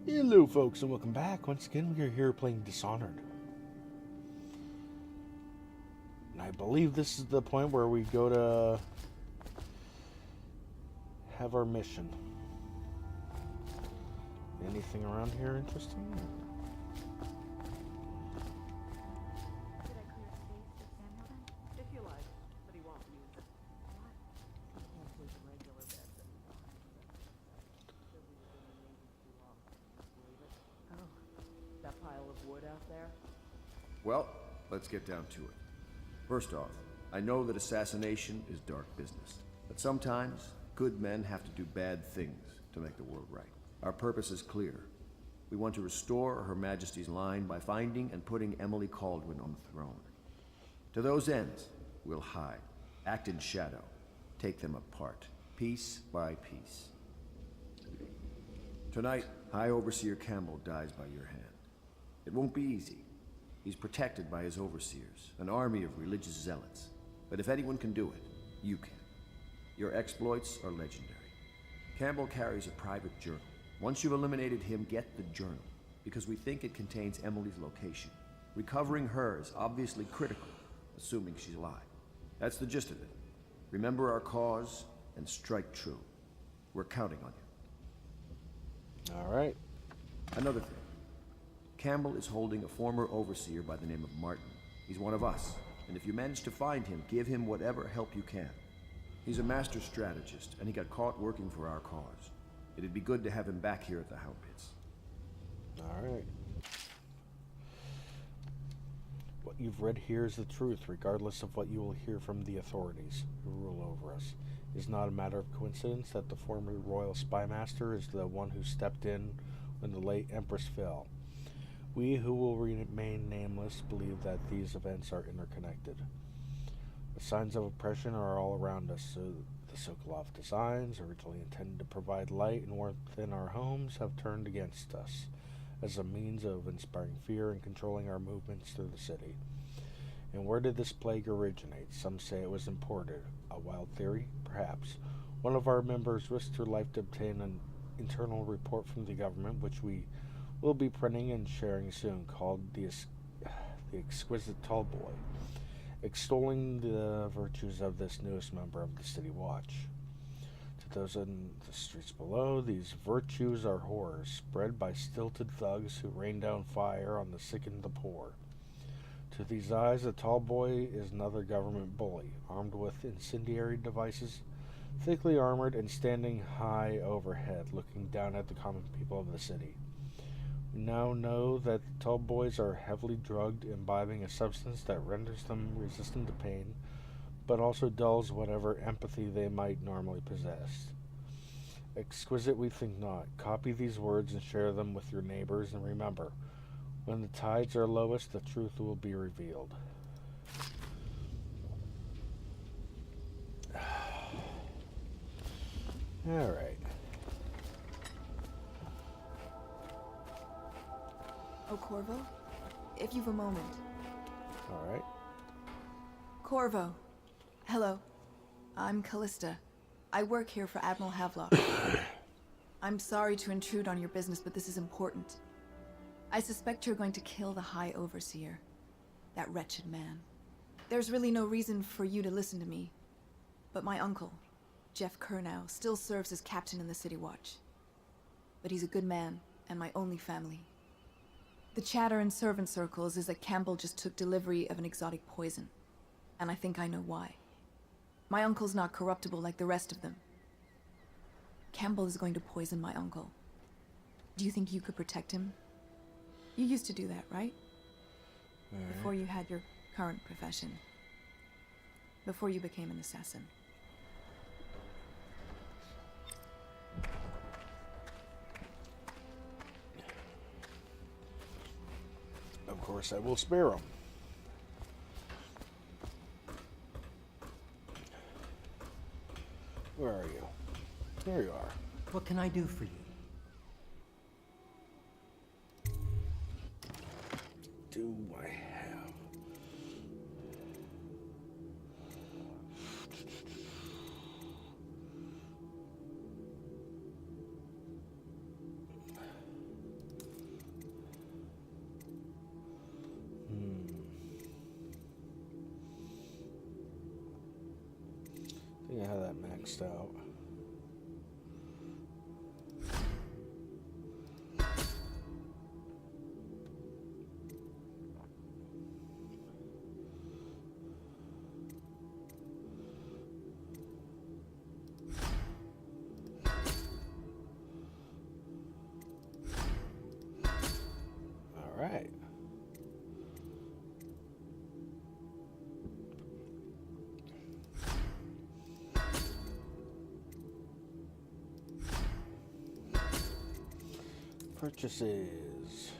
Hello, folks, and welcome back. Once again, we are here playing Dishonored. And I believe this is the point where we go to have our mission. Anything around here interesting? Did I clear space for Samuel then? If you like, but he won't use it. What? He can't sleep in regular beds anymore. Said he was in the Navy too long. Believe it? Oh. That pile of wood out there? Well, let's get down to it. First off, I know that assassination is dark business, but sometimes good men have to do bad things to make the world right. Our purpose is clear. We want to restore Her Majesty's line by finding and putting Emily Caldwin on the throne. To those ends, we'll hide, act in shadow, take them apart, piece by piece. Tonight, High Overseer Campbell dies by your hand. It won't be easy. He's protected by his overseers, an army of religious zealots. But if anyone can do it, you can. Your exploits are legendary. Campbell carries a private journal. Once you've eliminated him, get the journal, because we think it contains Emily's location. Recovering her is obviously critical, assuming she's alive. That's the gist of it. Remember our cause and strike true. We're counting on you. Alright. Another thing. Campbell is holding a former overseer by the name of Martin. He's one of us, and if you manage to find him, give him whatever help you can. He's a master strategist, and he got caught working for our cause. It'd be good to have him back here at the Hound Pits. Alright. What you've read here is the truth, regardless of what you will hear from the authorities who rule over us. It is not a matter of coincidence that the former royal spy master is the one who stepped in when the late Empress fell. We who will remain nameless believe that these events are interconnected. The signs of oppression are all around us, so the Sokolov designs, originally intended to provide light and warmth in our homes, have turned against us as a means of inspiring fear and controlling our movements through the city. And where did this plague originate? Some say it was imported. A wild theory? Perhaps. One of our members risked her life to obtain an internal report from the government, which we will be printing and sharing soon, called the Exquisite Tall Boy, extolling the virtues of this newest member of the City Watch. To those in the streets below, these virtues are horrors spread by stilted thugs who rain down fire on the sick and the poor. To these eyes, the Tall Boy is another government bully, armed with incendiary devices, thickly armored and standing high overhead, looking down at the common people of the city. We now know that the Tall Boys are heavily drugged, imbibing a substance that renders them resistant to pain, but also dulls whatever empathy they might normally possess. Exquisite, we think not. Copy these words and share them with your neighbors, and remember, when the tides are lowest, the truth will be revealed. Alright. Oh, Corvo? If you've a moment. Alright. Corvo. Hello. I'm Callista. I work here for Admiral Havelock. I'm sorry to intrude on your business, but this is important. I suspect you're going to kill the High Overseer. That wretched man. There's really no reason for you to listen to me. But my uncle, Jeff Kernow, still serves as captain in the City Watch. But he's a good man, and my only family. The chatter in servant circles is that Campbell just took delivery of an exotic poison. And I think I know why. My uncle's not corruptible like the rest of them. Campbell is going to poison my uncle. Do you think you could protect him? You used to do that, right? Before you had your current profession. Before you became an assassin. Of course, I will spare him. Where are you? There you are. What can I do for you? Do I have? passed out. All right. Purchases.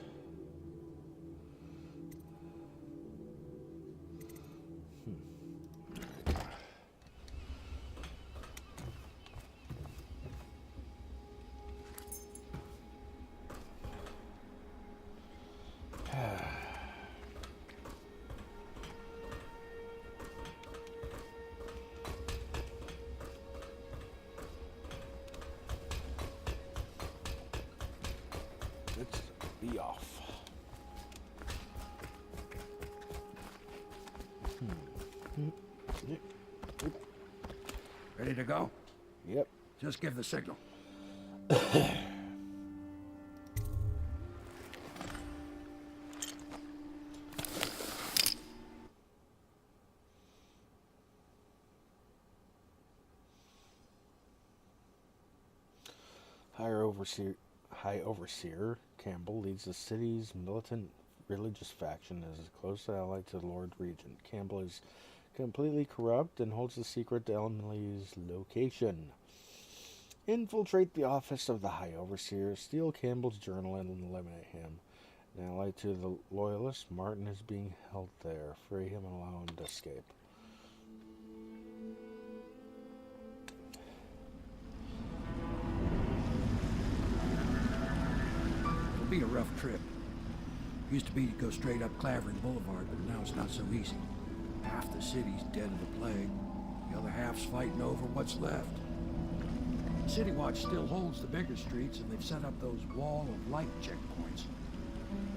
Let's be off. Ready to go? Yep. Just give the signal. High Overseer Campbell leads the city's militant religious faction as a close ally to the Lord Regent. Campbell is completely corrupt and holds the secret to Emily's location. Infiltrate the office of the High Overseer, steal Campbell's journal, and eliminate him. An ally to the Loyalists, Martin is being held there. Free him and allow him to escape. It'll be a rough trip. Used to be to go straight up Clavering Boulevard, but now it's not so easy. Half the city's dead of the plague. The other half's fighting over what's left. City Watch still holds the bigger streets, and they've set up those wall of light checkpoints.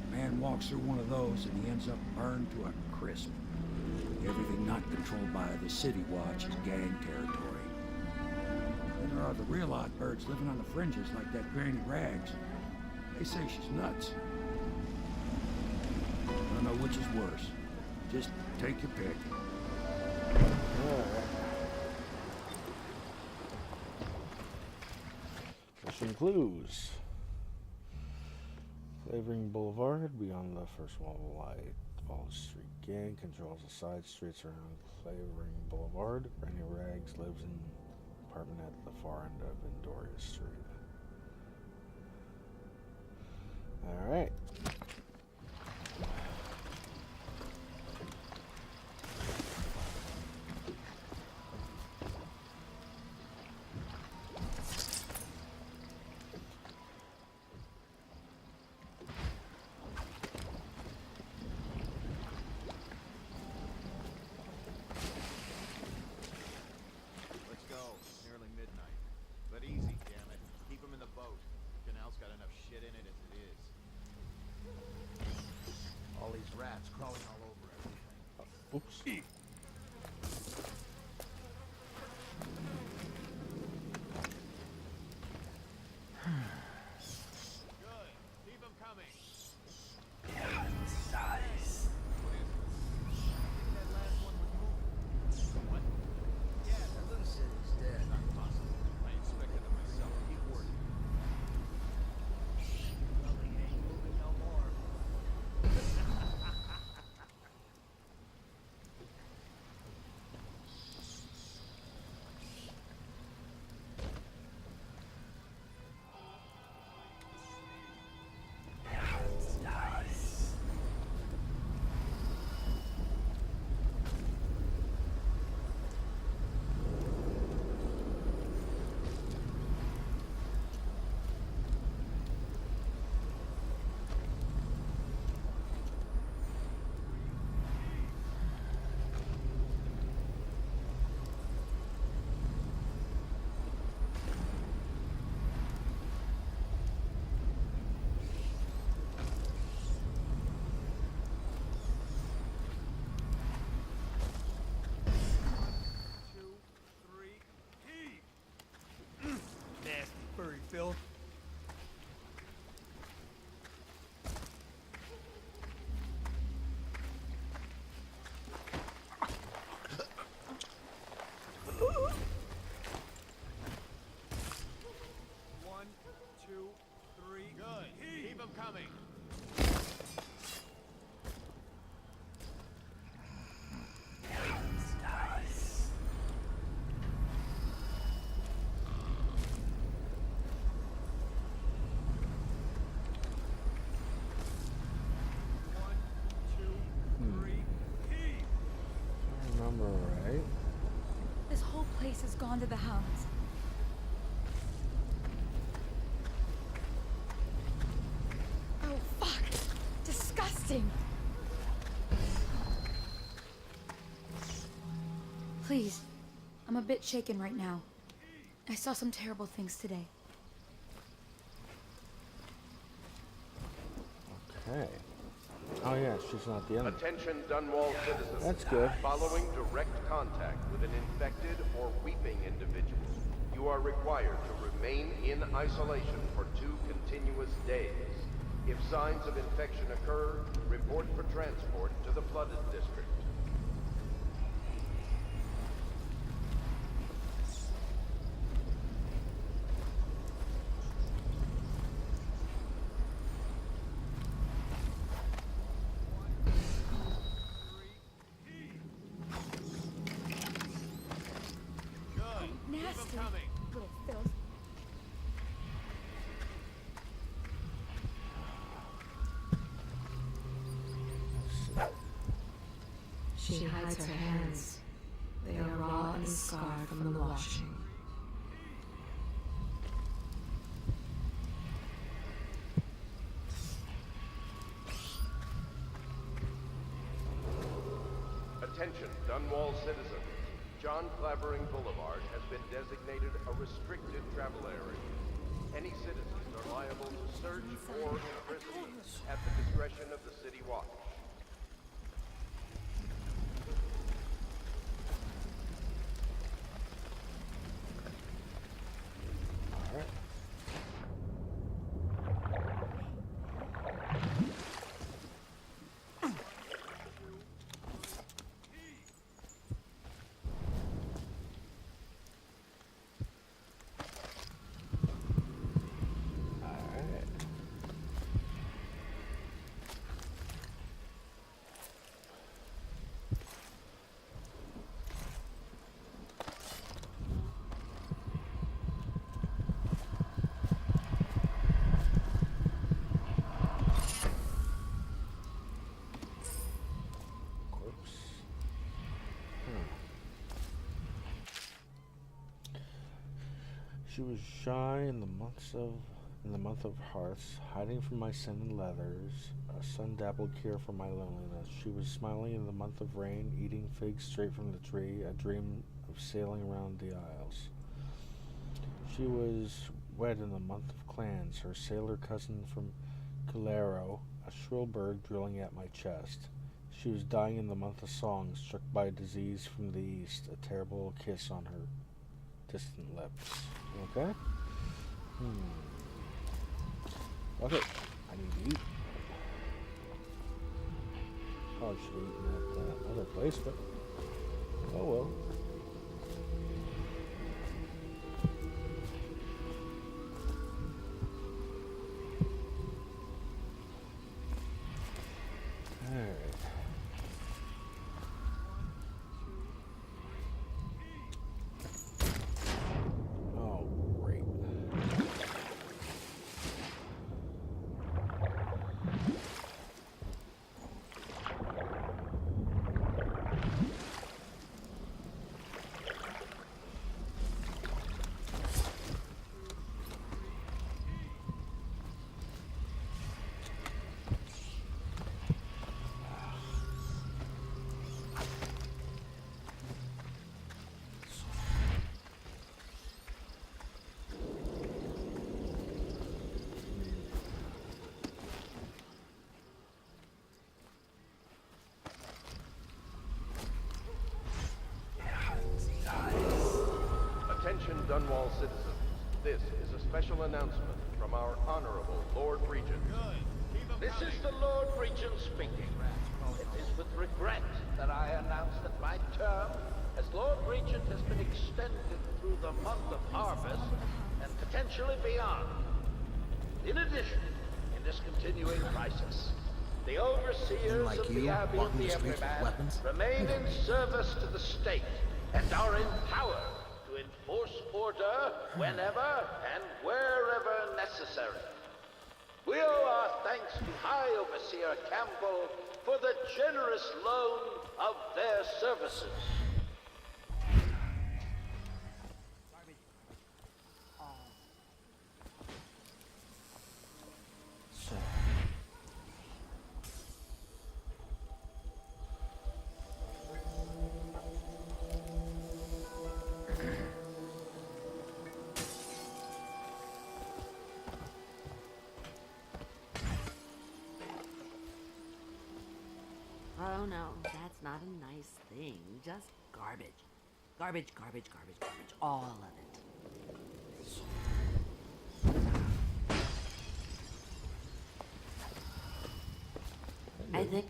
A man walks through one of those, and he ends up burned to a crisp. Everything not controlled by the City Watch is gang territory. Then there are the real odd birds living on the fringes like that Granny Rags. They say she's nuts. I don't know which is worse. Just take your pick. Mission clues. Clavering Boulevard, beyond the first wall of light. All Street Gang controls the side streets around Clavering Boulevard. Granny Rags lives in an apartment at the far end of Endoria Street. Alright. Let's go. It's nearly midnight. But easy, damn it. Keep them in the boat. Canal's got enough shit in it as it is. All these rats crawling all over everything. Oops. Good. Keep them coming. Size. That last one was moving. What? Yeah, that little City's dead. not possible. I inspected it myself. Keep working. Building ain't moving no more. 2, 3. Good. Keep them coming. Nice. One, two, three. Keep. I remember right. This whole place has gone to the hounds. Oh, fuck! Disgusting! Please, I'm a bit shaken right now. I saw some terrible things today. Okay. Oh yeah, she's not the enemy. Attention Dunwall citizens. That's good. Following direct contact with an infected or weeping individual, you are required to remain in isolation for 2 continuous days. If signs of infection occur, report for transport to the flooded district. Nasty! coming. Little filth. She hides her hands. They are raw and scarred from the washing. Attention Dunwall citizens. John Clavering Boulevard has been designated a restricted travel area. Any citizens are liable to search or imprisonment at the discretion of the City Watch. Alright. Alright. Corpse. She was shy in the month of hearths, hiding from my scented leathers, a sun-dappled cure for my loneliness. She was smiling in the month of rain, eating figs straight from the tree, a dream of sailing around the isles. She was wed in the month of clans, her sailor cousin from Calero, a shrill bird drilling at my chest. She was dying in the month of song, struck by disease from the east, a terrible kiss on her distant lips. Okay? Okay, I need to eat. Probably should have eaten at that other place, but oh well. Alright. Oh, great. Attention Dunwall citizens. This is a special announcement from our Honorable Lord Regent. This is the Lord Regent speaking. It is with regret that I announce that my term as Lord Regent has been extended through the month of harvest and potentially beyond. continuing crisis. The overseers like of you, the Abbey of walking the the streets with Everyman weapons? remain in service to the state and are empowered to enforce order whenever and wherever necessary. We owe our thanks to High Overseer Campbell for the generous loan of their services. So. Oh no, that's not a nice thing. Just garbage. Garbage, garbage, garbage, garbage. All of it. I think...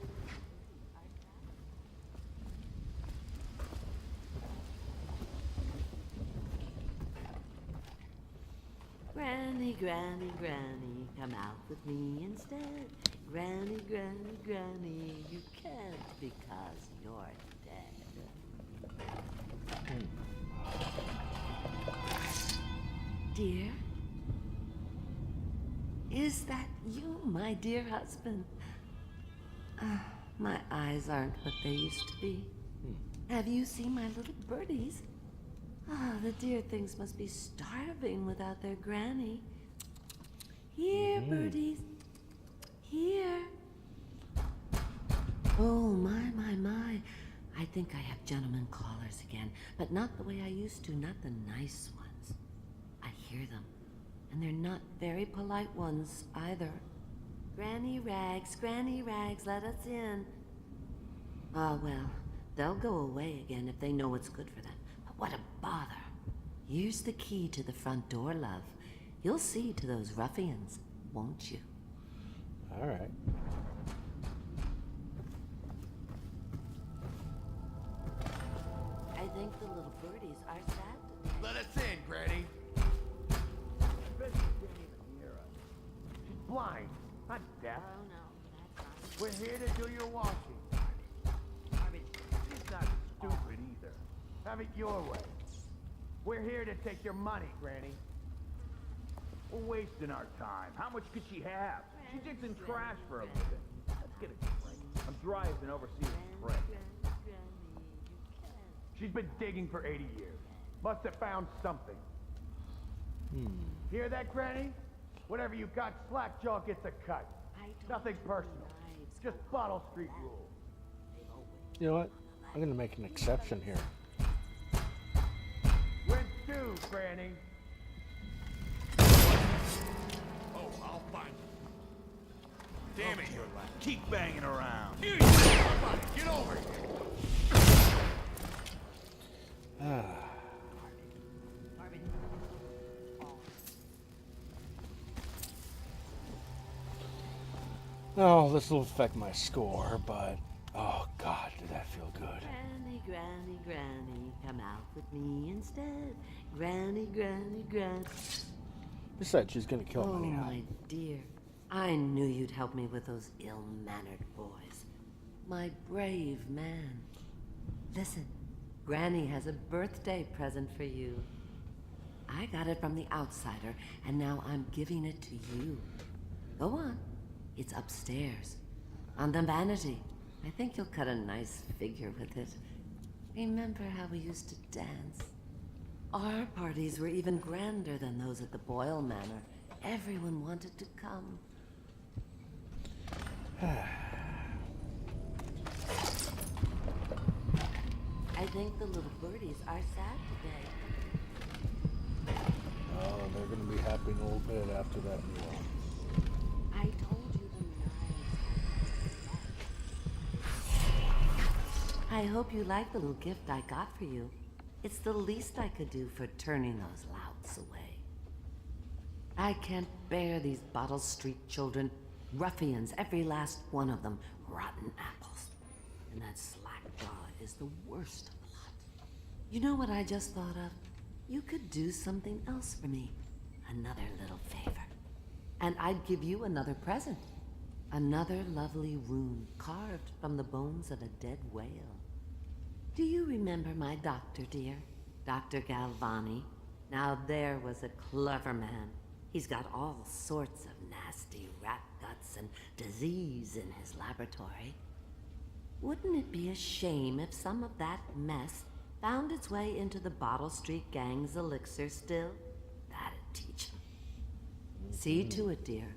Granny, granny, granny, come out with me instead. Granny, granny, granny, you can't because you're dead. Dear? Is that you, my dear husband? My eyes aren't what they used to be. Have you seen my little birdies? The dear things must be starving without their granny. Here, birdies. Here. Oh, my. I think I have gentlemen callers again, but not the way I used to, not the nice ones. I hear them, and they're not very polite ones either. Granny Rags, let us in. Ah, well, they'll go away again if they know what's good for them. But what a bother. Here's the key to the front door, love. You'll see to those ruffians, won't you? All right. I think the little birdies are sad today. Let us in, Granny. Betty can't even hear us. She's blind, not deaf. Oh no, that's not... We're here to do your washing, Barney. I mean, she's not stupid either. Have it your way. We're here to take your money, Granny. We're wasting our time. How much could she have? She digs in trash for a living. Let's get it straight. I'm dry as an overseer's friend. She's been digging for 80 years. Must have found something. Hear that, Granny? Whatever you got, Slackjaw gets a cut. Nothing personal. Just Bottle Street rules. You know what? I'm gonna make an exception here. Rent due, Granny. Oh, I'll find you. Damn it. Keep banging around. Here you are. Get over here. Oh, this will affect my score, but oh god, did that feel good. Granny, granny, granny, come out with me instead. Granny, granny, granny. Besides, she's gonna kill Oh, me anyhow. my dear. I knew you'd help me with those ill-mannered boys. My brave man. Listen, Granny has a birthday present for you. I got it from the outsider, and now I'm giving it to you. Go on. It's upstairs. On the vanity. I think you'll cut a nice figure with it. Remember how we used to dance? Our parties were even grander than those at the Boyle Manor. Everyone wanted to come. I think the little birdies are sad today. Oh, they're gonna be happy in a little bit after that meal. I told you the knives. I hope you like the little gift I got for you. It's the least I could do for turning those louts away. I can't bear these Bottle Street children. Ruffians, every last one of them. Rotten apples. And that Slackjaw is the worst of the lot. You know what I just thought of? You could do something else for me. Another little favor. And I'd give you another present. Another lovely rune carved from the bones of a dead whale. Do you remember my doctor, dear? Dr. Galvani? Now there was a clever man. He's got all sorts of nasty rat guts and disease in his laboratory. Wouldn't it be a shame if some of that mess found its way into the Bottle Street Gang's elixir still? That'd teach him. See to it, dear.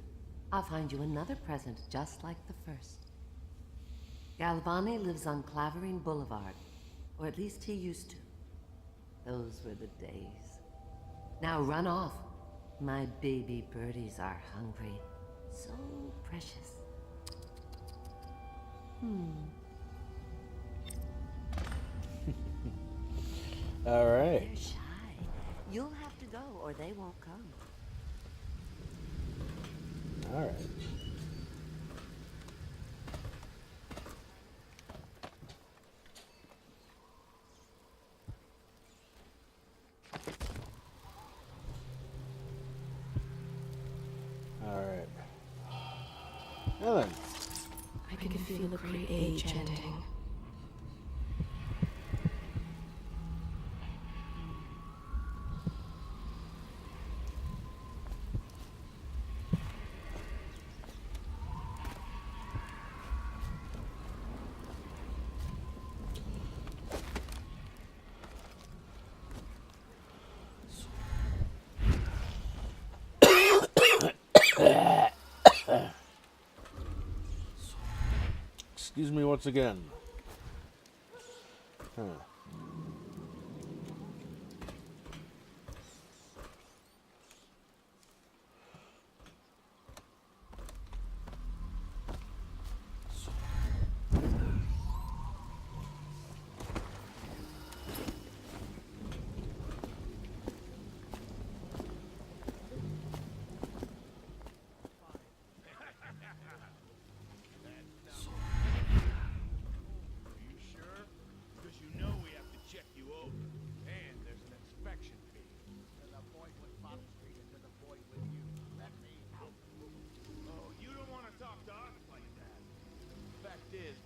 I'll find you another present just like the first. Galvani lives on Clavering Boulevard, or at least he used to. Those were the days. Now run off. My baby birdies are hungry. So precious. All right. They're shy. You'll have to go, or they won't come. All right. All right. Now then. I can feel the great age ending. Excuse me once again. Huh.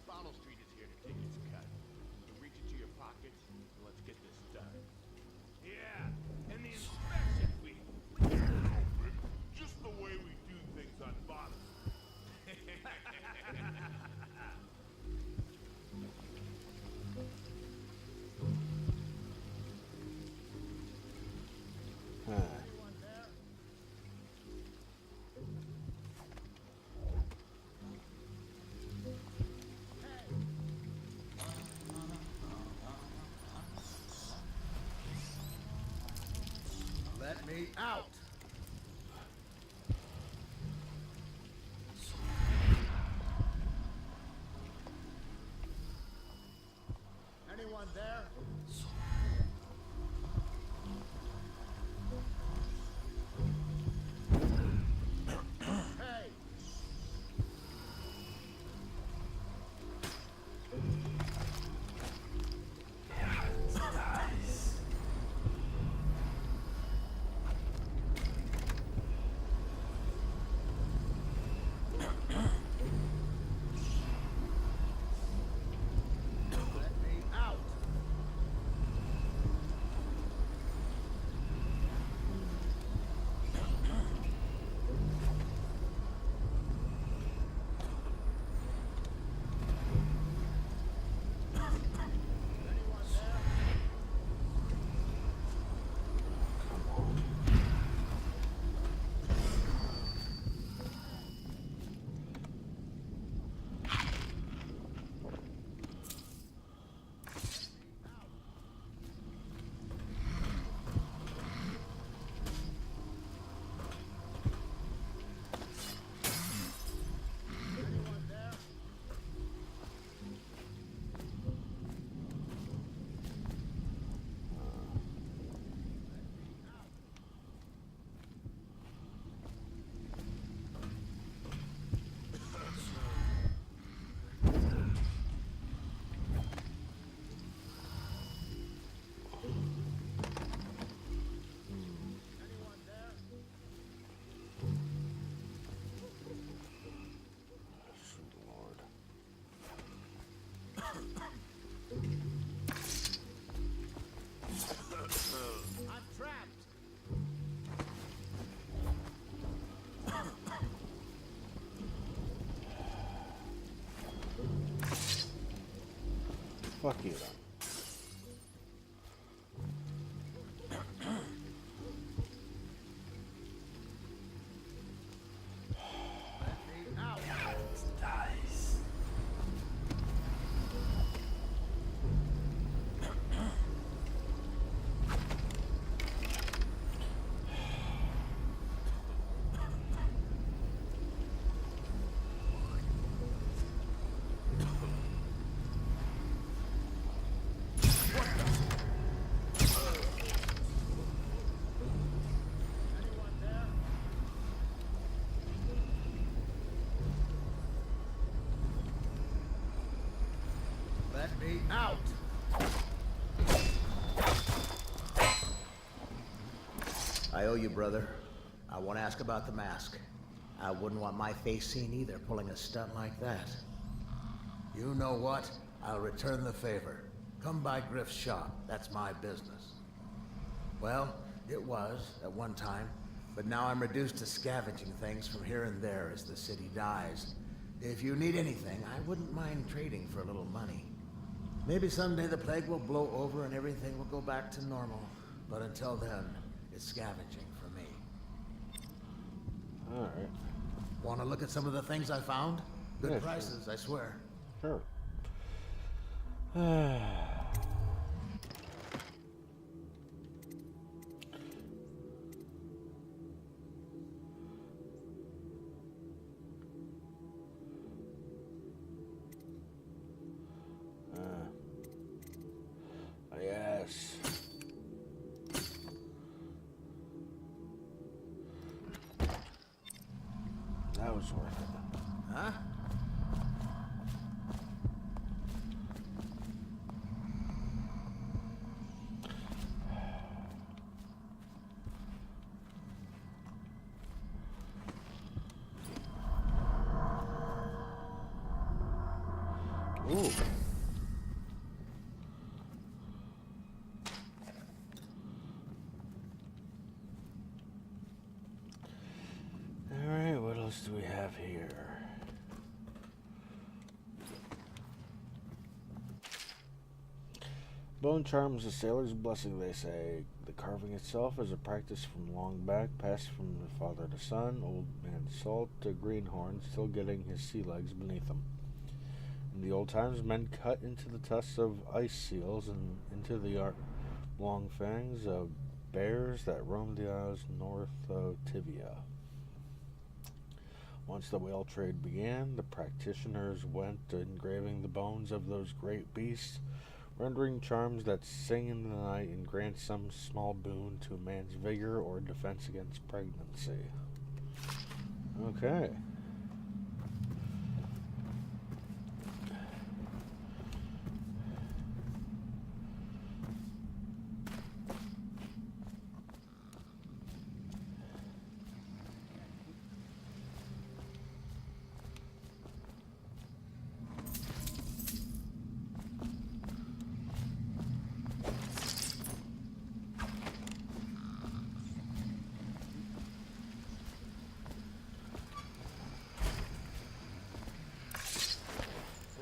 Bottle Street is here to take its cut. So reach into your pockets and let's get this done. Yeah, and the inspection fee. Just the way we do things on Bottle Street. Let me out! Anyone there? Hey! Fuck you then. Dice. Let me out! I owe you, brother. I want to ask about the mask. I wouldn't want my face seen either, pulling a stunt like that. You know what? I'll return the favor. Come by Griff's shop. That's my business. Well, it was, at one time, but now I'm reduced to scavenging things from here and there as the city dies. If you need anything, I wouldn't mind trading for a little money. Maybe someday the plague will blow over and everything will go back to normal. But until then, it's scavenging for me. Alright. Want to look at some of the things I found? Good Yeah, prices, I swear. Sure. Yes. That was worth it. Huh? Ooh. Alright, what else do we have here? Bone charms a sailor's blessing, they say. The carving itself is a practice from long back, passed from the father to son, old man Salt to Greenhorn, still getting his sea legs beneath him. In the old times, men cut into the tusks of ice seals and into the long fangs of bears that roamed the isles north of Tivia. Once the whale trade began, the practitioners went engraving the bones of those great beasts, rendering charms that sing in the night and grant some small boon to a man's vigor or defense against pregnancy. Okay.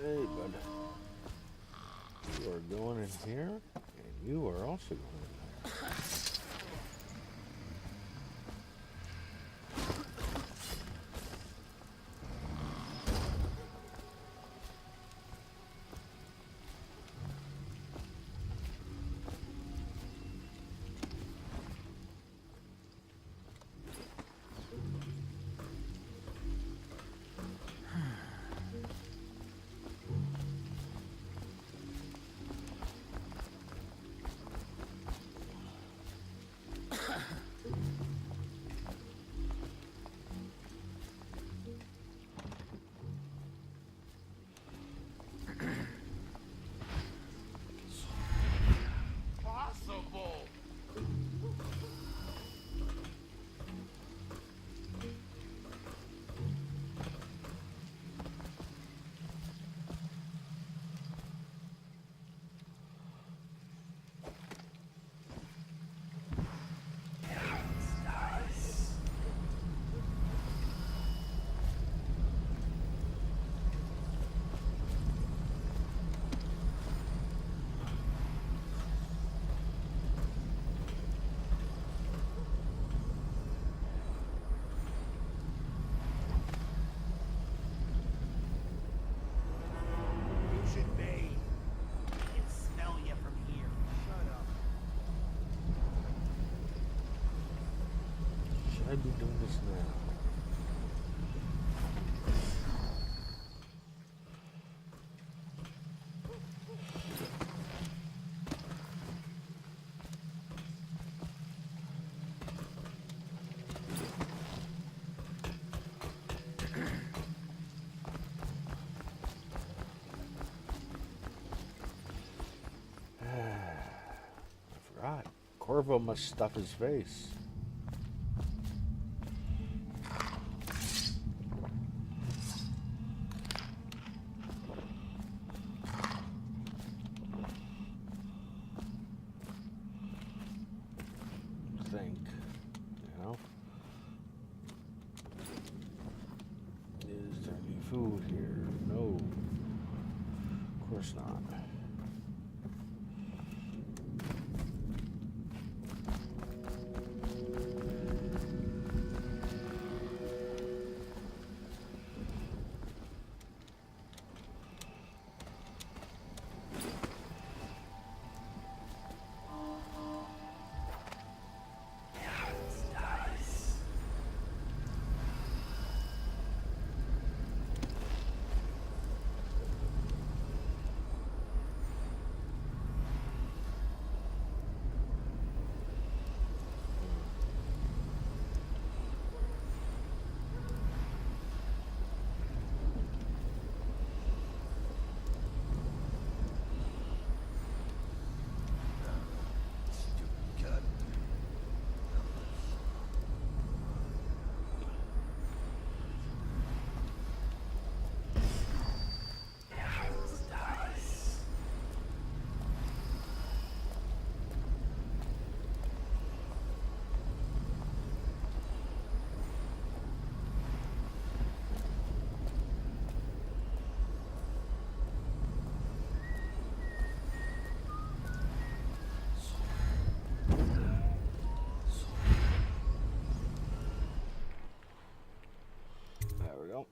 Hey, bud. You are going in here, and you are also going in there. I'd be doing this now. Corvo must stuff his face. Think, you know? Is there any food here? No. Of course not. There we go.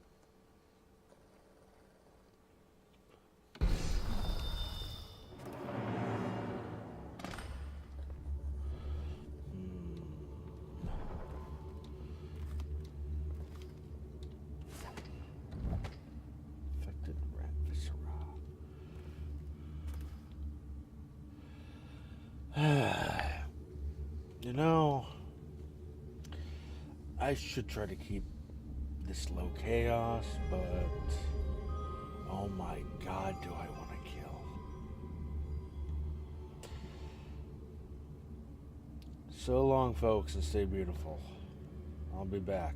Infected rat viscera. You know, I should try to keep this low chaos, but oh my god, do I want to kill. So long, folks, and stay beautiful. I'll be back.